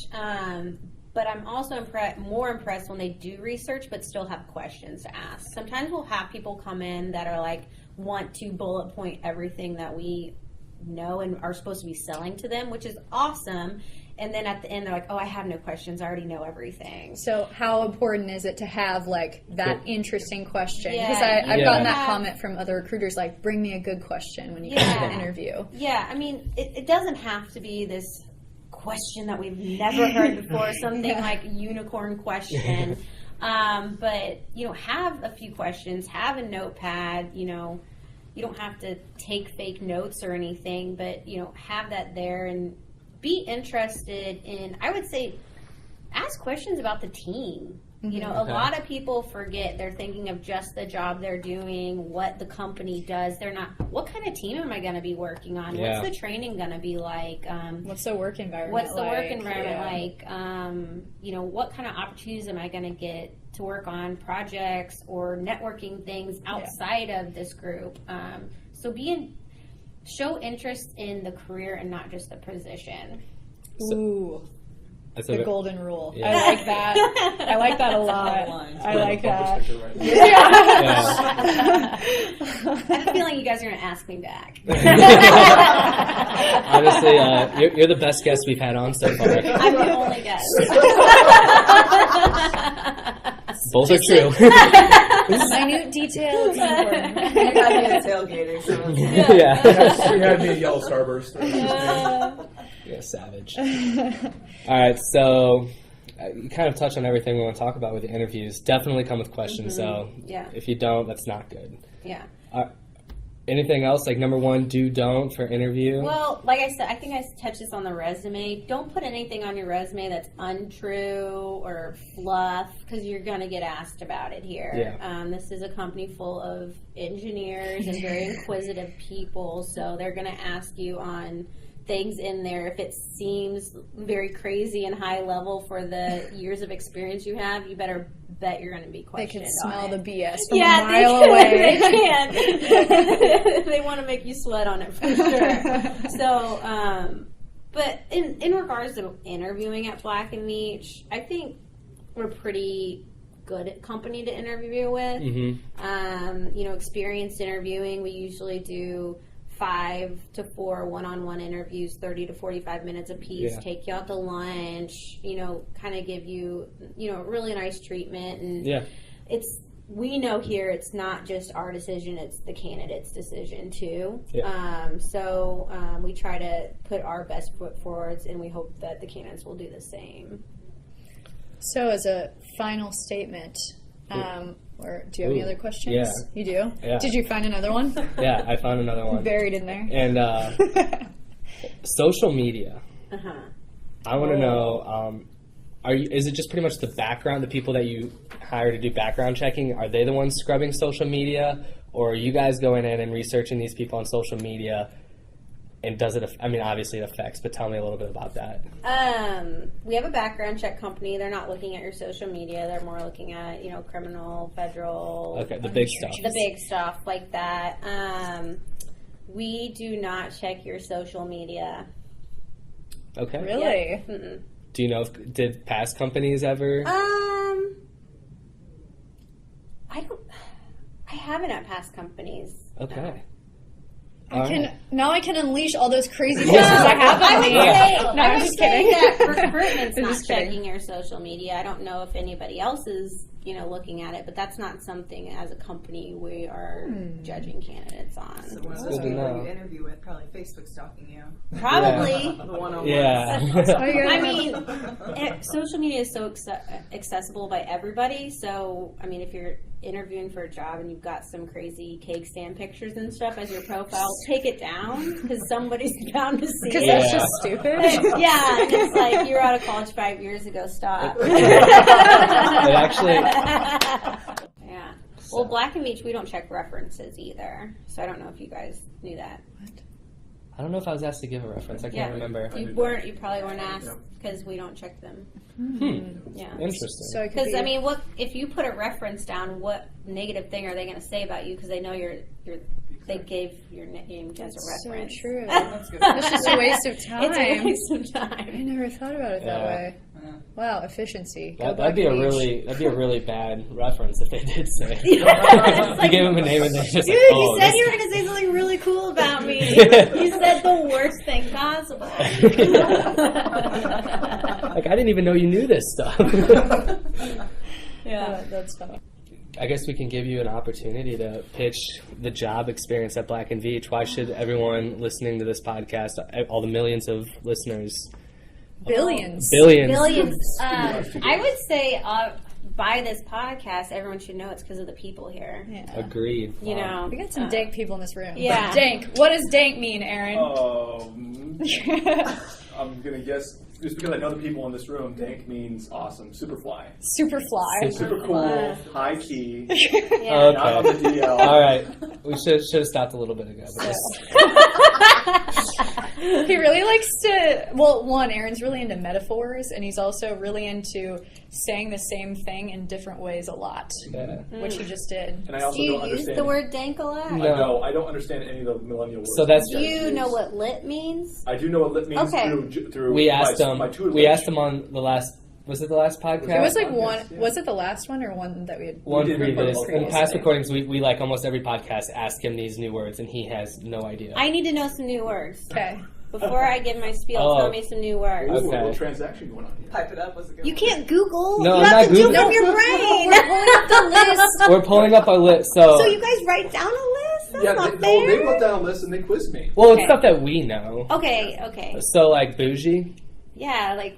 But I'm also more impressed when they do research but still have questions to ask. Sometimes we'll have people come in that are like, want to bullet point everything that we know and are supposed to be selling to them, which is awesome. and then at the end they're like, oh, I have no questions. I already know everything. So how important is it to have like that interesting question? Because Yeah. I've Yeah. gotten that comment from other recruiters, like, bring me a good question when you come to the interview. Yeah, I mean, it doesn't have to be this question that we've never heard before, something like unicorn question. But, have a few questions, have a notepad, you don't have to take fake notes or anything, but, have that there and be interested in, I would say, ask questions about the team. A lot of people forget. They're thinking of just the job they're doing, what the company does. They're not, what kind of team am I going to be working on? Yeah. What's the training going to be like? What's the work environment What's the work like? environment like? What kind of opportunities am I going to get to work on projects or networking things outside of this group? So show interest in the career and not just the position. Ooh. That's The golden rule. Yeah. I like that. I like that a lot. I like that. I have a feeling you guys are going to ask me back. Honestly, you're the best guest we've had on so far. I'm the only guest. Both are true. Minute details. You got me at tailgating, so Yeah. She had me at Yellow Starburst. Yeah, savage. All right, so you kind of touched on everything we want to talk about with the interviews. Definitely come with questions, so if you don't, that's not good. Yeah. Anything else, like number one, don't for interview? Well, like I said, I think I touched this on the resume. Don't put anything on your resume that's untrue or fluff, because you're going to get asked about it here. Yeah. This is a company full of engineers and very inquisitive people, so they're going to ask you on things in there. If it seems very crazy and high level for the years of experience you have, you better bet you're going to be questioned. They can smell on the it. BS from a mile away. They can. They want to make you sweat on it for sure. So, but in regards to interviewing at Black & Veatch, I think we're pretty good company to interview with. Experienced interviewing, we usually do 5 to 4 one-on-one interviews, 30 to 45 minutes apiece, take you out to lunch, kind of give you, really nice treatment. And we know here it's not just our decision, it's the candidate's decision too. So we try to put our best foot forwards, and we hope that the candidates will do the same. So as a final statement, or do you have any other questions? Yeah. You do? Yeah. Did you find another one? Yeah, I found another one. Buried in there. And social media. I want to know, is it just pretty much the background, the people that you hire to do background checking, are they the ones scrubbing social media? Or are you guys going in and researching these people on social media? And does it, obviously it affects, but tell me a little bit about that. We have a background check company. They're not looking at your social media. They're more looking at, criminal, federal. Okay, the big stuff. The big stuff like that. We do not check your social media. Okay. Really? Yep. Do you know, did past companies ever? I haven't at past companies. Okay. Now I can unleash all those crazy questions I have on me. I would just say kidding. that recruitment's I'm not just kidding. checking your social media. I don't know if anybody else is, looking at it, but that's not something as a company we are judging candidates on. So one of Good those to people know. you interview with probably Facebook stalking you. Probably. The one-on-one. Yeah. I mean, social media is so accessible by everybody. So, if you're interviewing for a job and you've got some crazy cake stand pictures and stuff as your profile, take it down because somebody's bound to see Because it. that's just stupid. Yeah, and it's like, you were out of college 5 years ago, stop. It actually, Yeah. Well, Black & Veatch, we don't check references either. So I don't know if you guys knew that. I don't know if I was asked to give a reference. I can't remember. You probably weren't asked because we don't check them. Yeah. Interesting. So it could Because be what if you put a reference down? What negative thing are they going to say about you? Because they know they gave your name as a reference. so true. That's good. It's just a waste of time. It's a waste of I time. never thought about it that way. Wow, efficiency. That'd be a really bad reference if they did say it. You gave them a name and they're just Dude, like, oh, you said you were going to say something really cool about me. You said the worst thing possible. like, I didn't even know you knew this stuff. Yeah, that's funny. I guess we can give you an opportunity to pitch the job experience at Black & Veatch. Why should everyone listening to this podcast, all the millions of listeners... Billions. I would say by this podcast, everyone should know it's because of the people here. Yeah. Agreed. You know, We got some dank people in this room. Yeah. Dank. What does dank mean, Aaron? I'm going to guess, just because I know the people in this room, dank means awesome. Superfly. Superfly. Super cool, high key, yeah. not on the DL. All right. We should have stopped a little bit ago. But He really likes to, well, one, Aaron's really into metaphors, and he's also really into saying the same thing in different ways a lot, which he just did. And I also Do you don't use understand the word dank a lot? No. I don't understand any of the millennial words. So that's- Do you know what lit means? I do know what lit means Okay. through we asked my tutelage. We asked him on the last. Was it the last podcast? It was like Podcast, one, yeah. was it the last one or one that we had? One We did previous. record In both. past recordings, we like almost every podcast ask him these new words, and he has no idea. I need to know some new words. Okay. Before I give my spiel, Oh. tell me some new words. Ooh, Okay. a little transaction going on here. Pipe it up was a good You one. can't Google. No, you I'm have not to do Googling. from your brain. We're pulling up the list. We're pulling up our list, So you guys write down a list? That's not they fair. put down a list and they quizzed me. well, Okay. it's stuff that we know. Okay. So like bougie. Yeah, like.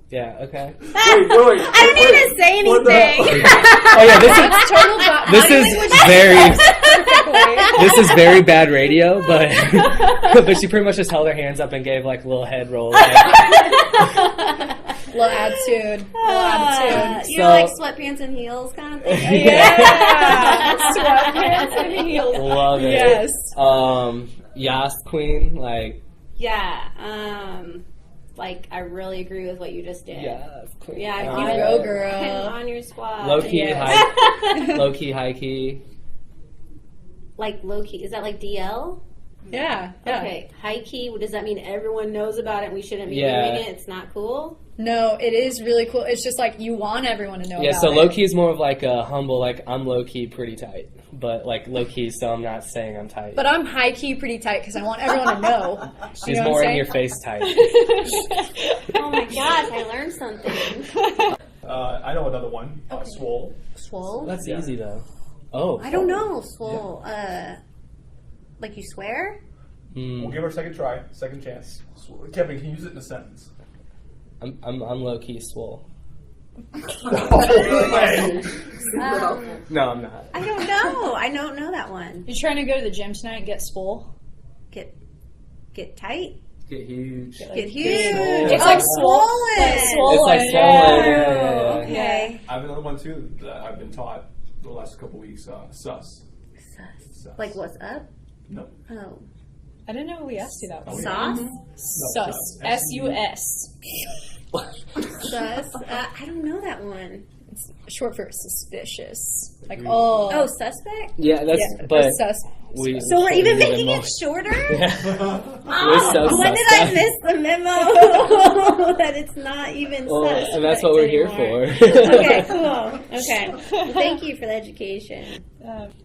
Yeah. Okay. Wait. I don't need to say What the- anything. Oh yeah. This is this is very bad radio, but but she pretty much just held her hands up and gave like a little head roll. Little attitude. You So- know, like sweatpants and heels kind of thing. Yeah. Sweatpants and heels. Love it. Yes. Yas queen, like Yeah. Like I really agree with what you just did. Yas queen. Yeah, You go, girl. On your squad. Low key, Yes. low key, high key. Like low key. Is that like DL? Yeah. Okay. High key. Does that mean everyone knows about it and we shouldn't be Yeah. doing it? It's not cool? No, it is really cool. It's just like you want everyone to know Yeah, about so it. low key is more of like a humble, like I'm low key pretty tight, but like low key, so I'm not saying I'm tight. But I'm high key pretty tight because I want everyone to know. She's know what I'm more in saying? your face tight. Oh my gosh, I learned something. I know another one. Swole. Swole? That's easy though. Oh, I don't know. Swole. Like you swear? Hmm. We'll give her a second try, second chance. Kevin, can you use it in a sentence? I'm low key swole. No, I'm not. I don't know. I don't know that one. You trying to go to the gym tonight and get swole? Get tight. Get huge. Get huge. It's Oh, like swollen. It's like swollen. Yeah. Okay. I have another one too that I've been taught the last couple weeks. Sus. Sus. Like what's up? No. Oh. I didn't know we asked you that one. Sauce? Sus. S-U-S. Sus? I don't know that one. It's short for suspicious. Like, Oh, suspect? Yeah, that's yeah, but sus. we. So we're even we making more- it shorter? Yeah. Oh, We're so when did suspect. I miss the memo that it's not even Well, suspect and that's what we're here anymore? for. Okay, cool. Okay. Well, thank you for the education.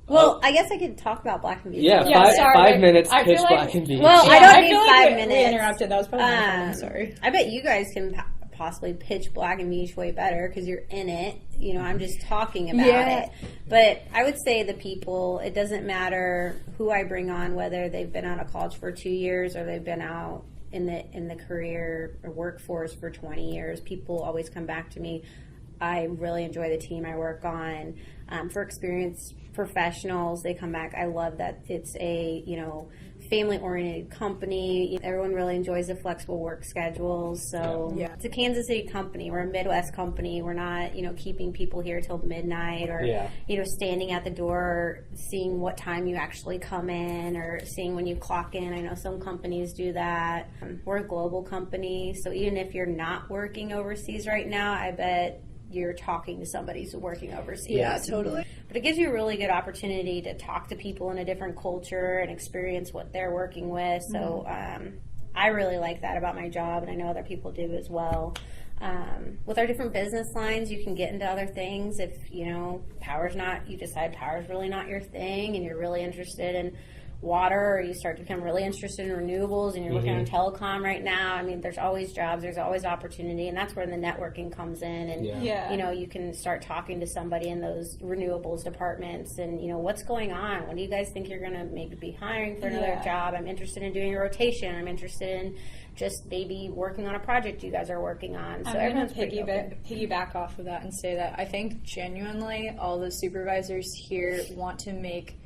Well, I guess I could talk about Black and Veatch. Yeah, Yeah, sorry. 5 minutes. I feel Pitch like- Black and Veatch. Well, I Yeah, don't need feel 5 we minutes. interrupted. That was probably my fault. I'm sorry. I bet you guys can possibly pitch Black and Veatch way better because you're in it. You know, I'm just talking about Yeah. it. But I would say the people, it doesn't matter who I bring on, whether they've been out of college for 2 years or they've been out in the career or workforce for 20 years. People always come back to me. I really enjoy the team I work on. For experienced professionals, they come back. I love that it's a, family-oriented company. Everyone really enjoys the flexible work schedules. So Yeah. it's a Kansas City company. We're a Midwest company. We're not, keeping people here till midnight or, Yeah. standing at the door, seeing what time you actually come in or seeing when you clock in. I know some companies do that. We're a global company. So even if you're not working overseas right now, I bet you're talking to somebody who's working overseas. Yeah, totally. But it gives you a really good opportunity to talk to people in a different culture and experience what they're working with. So I really like that about my job, and I know other people do as well. With our different business lines, you can get into other things if, you decide power's really not your thing and you're really interested in water, or you start to become really interested in renewables and you're looking on telecom right now. I mean, there's always jobs, there's always opportunity, and that's where the networking comes in. And, you can start talking to somebody in those renewables departments and, what's going on? When do you guys think you're going to maybe be hiring for another job? I'm interested in doing a rotation. I'm interested in just maybe working on a project you guys are working on. So everyone's piggyback off of that and say that I think genuinely all the supervisors here want to make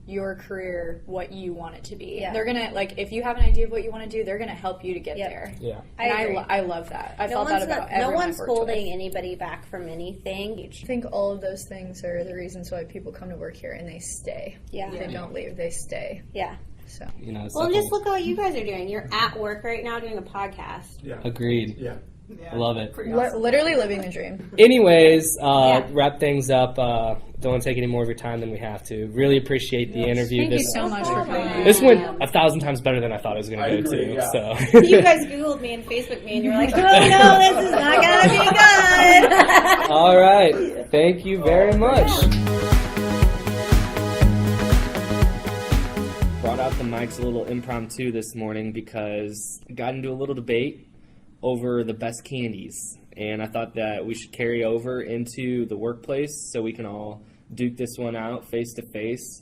your career what you want it to be. Yeah. They're gonna, if you have an idea of what you want to do, they're gonna help you to get there. Yeah, I love that. I felt that about everyone. No one's holding anybody back from anything. I think all of those things are the reasons why people come to work here and they stay. Yeah, they don't leave. They stay. Yeah. So well, just look at what you guys are doing. You're at work right now doing a podcast. Yeah. Agreed. Yeah. I love it. Awesome. Literally living the dream. Anyways, wrap things up. Don't want to take any more of your time than we have to. Really appreciate the interview. Thank you so much for coming. This went 1,000 times better than I thought it was going to go too. Yeah. So You guys Googled me and Facebooked me and you were like, oh no, this is not going to be good. All right. Thank you very much. Brought out the mics a little impromptu this morning because I got into a little debate over the best candies, and I thought that we should carry over into the workplace so we can all duke this one out face to face.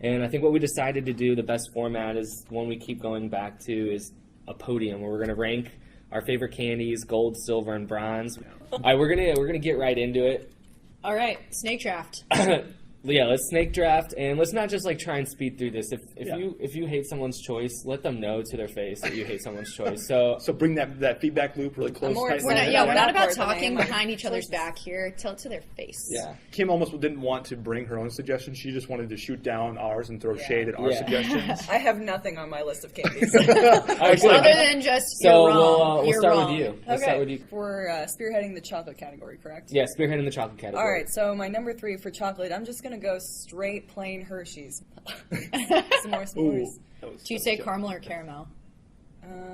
And I think what we decided to do, the best format, is one we keep going back to, is a podium where we're going to rank our favorite candies, gold, silver, and bronze. All right, we're gonna get right into it. All right, snake draft. Yeah, let's snake draft, and let's not just try and speed through this. If you hate someone's choice, let them know to their face that you hate someone's choice. So bring that feedback loop really close. We're not about talking behind each other's back here. Tell it to their face. Yeah. Kim almost didn't want to bring her own suggestions. She just wanted to shoot down ours and throw shade at our suggestions. I have nothing on my list of candies. Other than just you're wrong. We'll start with you. We'll start with you. We're spearheading the chocolate category, correct? Yeah, spearheading the chocolate category. All right, so my number 3 for chocolate, I'm just going to go straight plain Hershey's. Some more s'mores. Do you say caramel or caramel?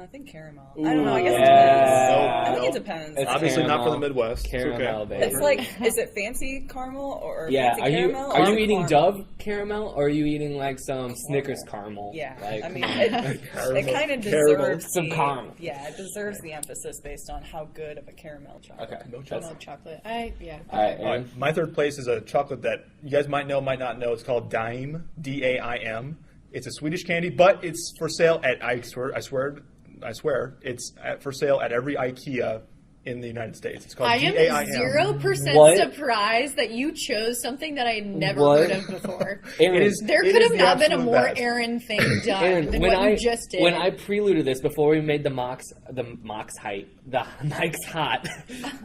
I think caramel. Ooh. I don't know. I guess it depends. I think it depends. It's obviously not for the Midwest. Caramel, okay. baby. It's is it fancy caramel or fancy caramel? Are you eating Dove caramel or are you eating some Snickers caramel? Yeah, it kind of deserves some caramel. Yeah, it deserves the emphasis based on how good of a caramel chocolate. Okay, No chocolate. All right, my third place is a chocolate that you guys might know, might not know. It's called Daim, D-A-I-M. It's a Swedish candy, but it's for sale at, I swear, it's for sale at every IKEA in the United States. It's called Daim. I am 0% surprised that you chose something that I had never heard of before. Aaron, there could have not been a more Aaron thing done than what you just did. When I preluded this before we made the mics hot,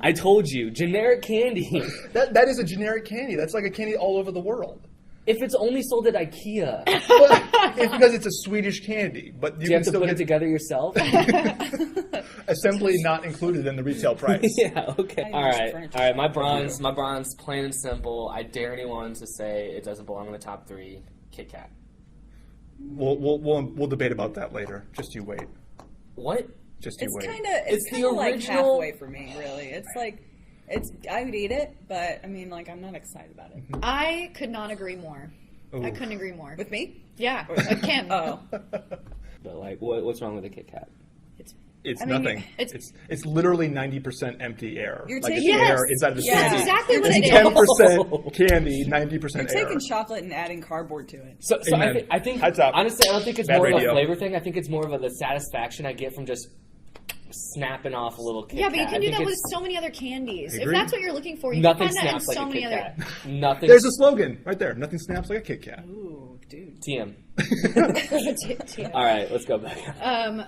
I told you, generic candy. That is a generic candy. That's like a candy all over the world. If it's only sold at IKEA. It's because it's a Swedish candy. But you have to put it together yourself? Assembly not included in the retail price. Yeah, okay. All right. My bronze, plain and simple. I dare anyone to say it doesn't belong in the top 3. Kit Kat. We'll debate about that later. Just you wait. What? Just you wait. It's the original. Like halfway for me, really. It's like. I would eat it, but I mean, I'm not excited about it. I could not agree more. Ooh. I couldn't agree more. With me? Yeah, with Kim. Oh. But what's wrong with the Kit Kat? It's nothing. It's literally 90% empty air. You're taking air inside of the candy. That's exactly what it is. 10% candy, 90% air. You're taking chocolate and adding cardboard to it. So I think honestly, I don't think it's more of a flavor thing. I think it's more of the satisfaction I get from just snapping off a little Kit Kat. Yeah, but you can do that with so many other candies. If that's what you're looking for, you can find that in so many other. Nothing. There's a slogan right there. Nothing snaps like a Kit Kat. Ooh, dude. TM. All right, let's go back.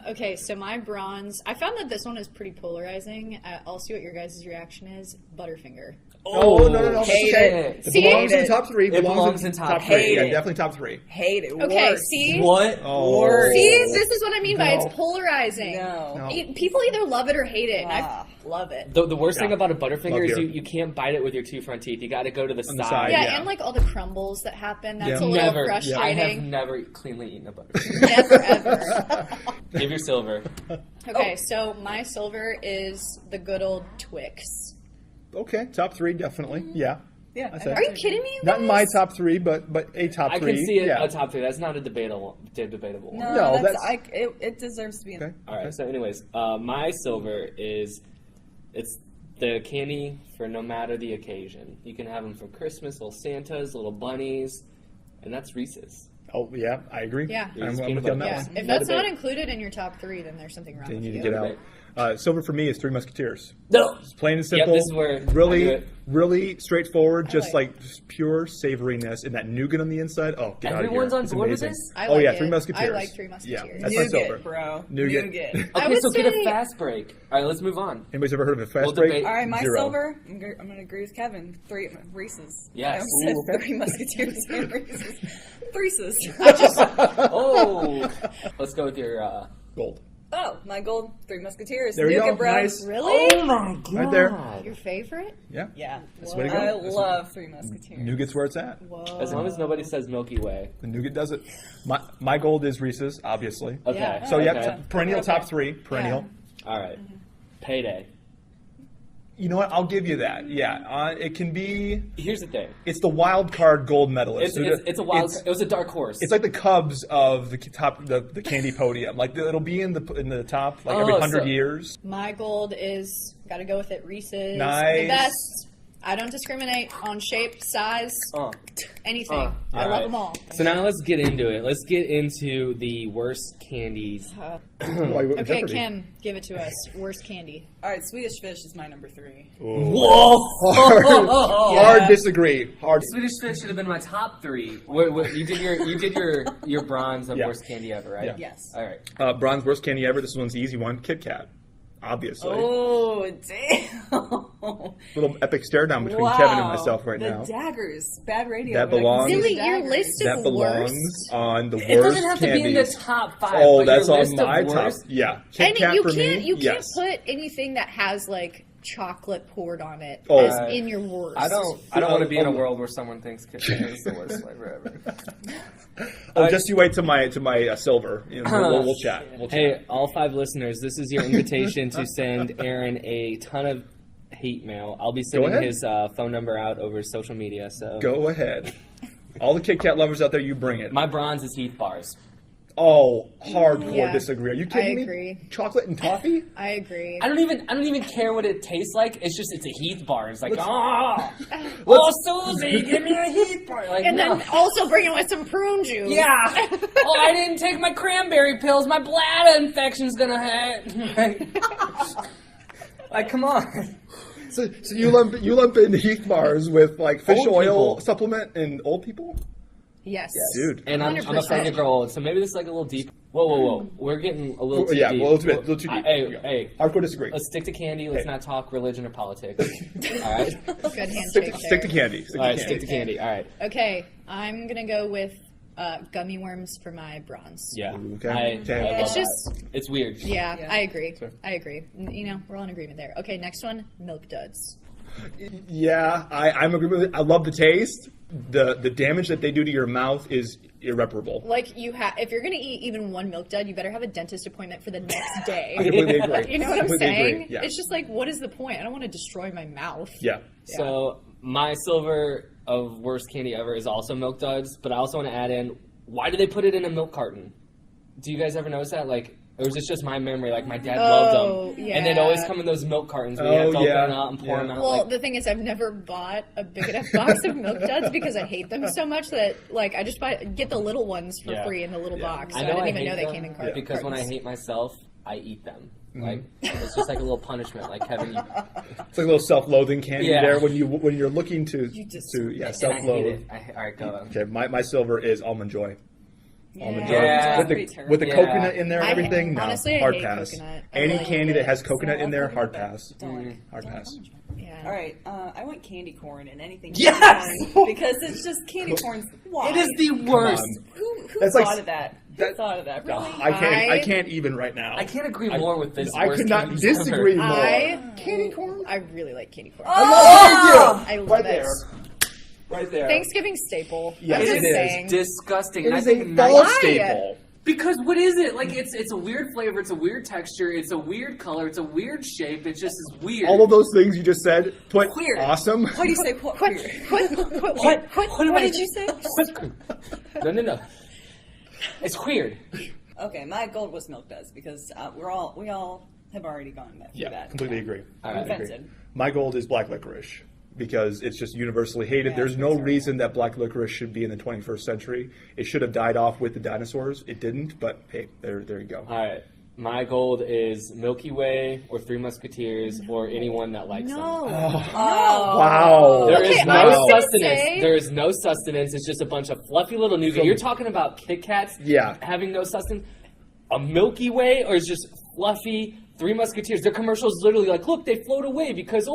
Okay, so my bronze. I found that this one is pretty polarizing. I'll see what your guys' reaction is. Butterfinger. Oh, no, that's hate okay. it. It See? belongs in Hate the top 3. It belongs in top three. three. Yeah, Hate it. definitely top 3. Hate it. Okay, Worse. see? What? Oh. Worse. See, this is what I mean by No. it's polarizing. No. People either love it or hate it, and Ah. I love it. The worst thing Yeah. about a Butterfinger Love is here. you can't bite it with your 2 front teeth. You got to go to the the side. side. Yeah, Yeah. and like all the crumbles that happen, that's Yeah. a little Never. I have frustrating. never cleanly eaten a Butterfinger. Never ever. Give your silver. Okay, so my silver is the good old Twix. Okay, top 3, definitely. Yeah. Yeah. I'd say. Are you kidding me? You Not in guys? my top 3, but a top 3. I can see it Yeah. a top 3. That's not a debatable one. No, that's that's- it deserves to be in. Okay. All right. So, anyways, my silver is it's the candy for no matter the occasion. You can have them for Christmas, little Santas, little bunnies, and that's Reese's. Oh, yeah, I agree. Yeah. I'm Reese's with peanut you on butter. that Yeah, one. if No that's not debate. included in your top 3, then there's something wrong They with need to you. get No out. debate. Silver for me is 3 Musketeers. No. It's plain and simple. Yep, this is where I do really, it. really straightforward. Just like like just pure savoriness and that nougat on the inside. Oh, get Everyone's out on of here. It's board with amazing. this? I Oh like yeah, it. 3 Musketeers. I like 3 Musketeers. Yeah, that's my silver. Nougat, bro. Nougat. I Okay, would so get a say- fast break. All right, let's move on. Anybody's ever heard of a fast We'll break? debate. All right, my 0. silver. I'm going to agree with Kevin. 3 Reese's. Yes. I Ooh, almost said okay. 3 Musketeers and Reese's. Reese's. Oh, let's go with your. Gold. Oh, my gold 3 Musketeers. There you Nougat, go. bro. Nice. Really? Oh my god! Right there. Your favorite? Yeah. Yeah. That's the way to go. I That's love 3 Musketeers. Nougat's where it's at. Whoa. As long as nobody says Milky Way. The nougat does it. My gold is Reese's, obviously. Okay. Yeah. So yeah, okay. perennial Okay. top 3. Perennial. All right. Payday. You know what? I'll give you that. Yeah. It can be. Here's the thing. It's the wild card gold medalist. It's a wild. It was a dark horse. It's like the Cubs of the top, the candy podium. Like it'll be in the top like every Oh, 100 so- years. My gold is, gotta go with it, Reese's. Nice. The best. I don't discriminate on shape, size, anything. I love Alright. them all. So now let's get into it. Let's get into the worst candies. Okay, Kim, give it to us. Worst candy. All right, Swedish Fish is my number 3. Whoa! Hard disagree. Hard. Swedish Fish should have been my top 3. You did your bronze of Yeah. worst candy ever, right? Yeah. Yes. All right. Bronze worst candy ever. This one's the easy one. Kit Kat. Obviously. Oh, damn. Little epic stare down between Wow. Kevin and myself right the now. daggers. Bad radio. That but I can belongs- see the Really, your daggers. list That of belongs worst? on the worst It doesn't have to candies. be in the top 5. Oh, but that's your on list of my top. worst- Yeah. Kit And Kat you for can't me. you can't Yes. put anything that has like chocolate poured on it Oh. as in your worst. I don't want to be in a world where someone thinks Kit Kat is the worst flavor ever. Oh, just you wait to my silver. You know, we'll chat. We'll chat. Hey, all 5 listeners, this is your invitation to send Aaron a ton of hate mail. I'll be sending ahead. his phone number out over social media. So Go ahead. All the Kit Kat lovers out there, you bring it. my bronze is Heath bars. Oh, hardcore Yeah. disagree. Are you kidding I me? agree. Chocolate and toffee? I agree. I don't even care what it tastes like. It's just it's a Heath bar. It's like Let's- Susie, give me a Heath bar. Like And no. then also bring it with some prune juice. Yeah. Oh, I didn't take my cranberry pills. My bladder infection's gonna hurt. Like, come on. So you lump in Heath bars with like fish Old oil people. supplement and old people? Yes. Dude. And I'm afraid to 100%. grow old, so maybe this is like a little deep. Whoa. We're getting a little too Yeah, deep. well, a little too deep. Hey. Hardcore disagree. Let's stick to candy. Let's Hey. not talk religion or politics. All right? Good handshake Stick to there. candy. All right, stick to candy. All right. Okay, I'm gonna go with gummy worms for my bronze. Yeah. Okay. I It's love just that. It's weird. yeah, Yeah. I agree. I agree. You know, we're all in agreement there. Okay, next one, Milk Duds. Yeah, I'm agreeing with it. I love the taste. The damage that they do to your mouth is irreparable. Like if you're gonna eat even one Milk Dud, you better have a dentist appointment for the next day. I completely agree. You know what I'm Completely saying? agree. Yeah. It's just like, what is the point? I don't want to destroy my mouth. Yeah. So my silver of worst candy ever is also Milk Duds, but I also want to add in, why do they put it in a milk carton? Do you guys ever notice that? Like, or was this just my memory? Like, my dad loved them. yeah. And they'd always come in those milk cartons where you have to open it out and pour them out. Well, like, the thing is, I've never bought a big enough box of Milk Duds because I hate them so much that, like, I just get the little ones for Yeah. free in the little box. So I, know didn't I even hate know they them came in cartons. because when I hate myself, I eat them. Like, it's just like a little punishment. Like, Kevin, you... It's like a little self-loathing candy Yeah. there when you're looking to And I hate self-loathe. it. All right, go on. Okay, my silver is Almond Joy. Almond Joy Yeah. with the Yeah. coconut in there and I hate- everything. honestly, I hard hate pass. coconut. I Any really candy hate that it. has coconut in there, hard pass. Don't like it. Hard pass. Yeah. All right, I want candy corn and anything. Yes! Candy corn, because it's just candy corn's. Why? It is the worst. Who That's thought like- of that? that- Who thought of that? Really? I can't even right now. I can't agree more with this. I worst could not candies disagree ever. more. Candy corn? I really like candy corn. I I love right it. there. Right there. Thanksgiving staple. Yes, I'm just it is. saying. Disgusting. It And I is think a fall nice- staple. Because what is it? Like it's a weird flavor, it's a weird texture, it's a weird color, it's a weird shape. It just is weird. All of those things you just said, put Weird. awesome. Why do you say what? What did you say? No. It's weird. Okay, my gold was milk duds because we all have already gone through Yeah, that. completely agree. right. Offended. My gold is black licorice because it's just universally hated. Yeah, There's no that's right. reason that black licorice should be in the 21st century. It should have died off with the dinosaurs. It didn't, but hey, there you go. All right. My gold is Milky Way or Three Musketeers or anyone that likes them. Wow. There Okay, is I no was gonna sustenance. say- There is no sustenance. It's just a bunch of fluffy little nougat. You're talking about Kit Kats Yeah. having no sustenance? A Milky Way or is just fluffy Three Musketeers? Their commercials literally like, look, they float away because,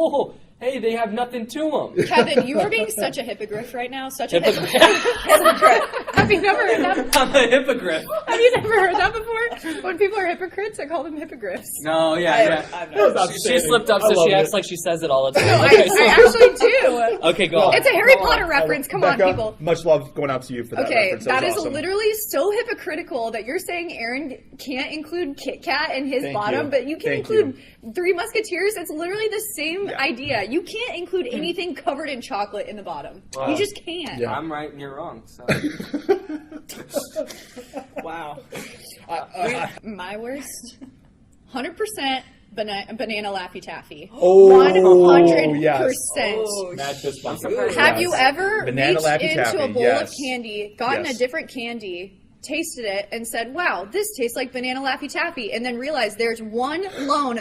hey, they have nothing to them. Kevin, you are being such a hippogriff right now. Such a Hypocrite. hypocrite. Have you never heard that? I'm a hypocrite. Have you never heard that before? When people are hypocrites, I call them hippogriffs. No, yeah. She slipped up, so she acts like she says it all the time. No, Okay, I actually do. okay, go on. It's a Harry Potter reference. Come on, Becca, people. Much love going out to you for that Okay, reference. that was is awesome. literally so hypocritical that you're saying Aaron can't include Kit Kat in his Thank bottom, you. but you can Thank include Three Musketeers. It's literally the same Yeah. idea. You can't include anything covered in chocolate in the bottom. You just can't. Yeah. I'm right and you're wrong. So. Wow. My worst, 100% banana Laffy Taffy. Oh, 100%. yes. That's just fun. Have you ever Banana reached Laffy into Taffy, a bowl yes. of candy, gotten Yes. a different candy, tasted it, and said, wow, this tastes like banana Laffy Taffy, and then realized there's one lone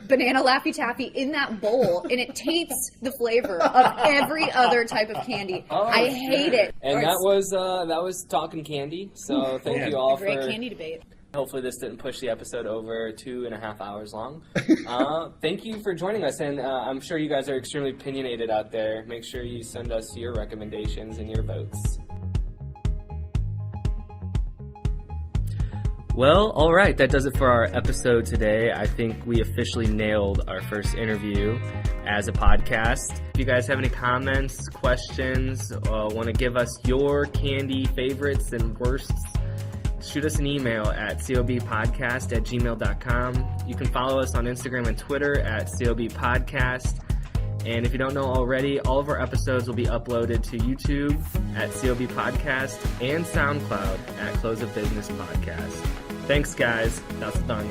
banana Laffy Taffy in that bowl, and it taints the flavor of every other type of candy. I hate it. And that was Talking Candy. So thank you all Great for. candy debate. Hopefully this didn't push the episode over 2.5 hours long. Thank you for joining us, and I'm sure you guys are extremely opinionated out there. Make sure you send us your recommendations and your votes. Well, all right, that does it for our episode today. I think we officially nailed our first interview as a podcast. If you guys have any comments, questions, want to give us your candy favorites and worsts, shoot us an email at cobpodcast@gmail.com. You can follow us on Instagram and Twitter at cobpodcast. And if you don't know already, all of our episodes will be uploaded to YouTube at COB Podcast and SoundCloud at Close of Business Podcast. Thanks, guys. That's done.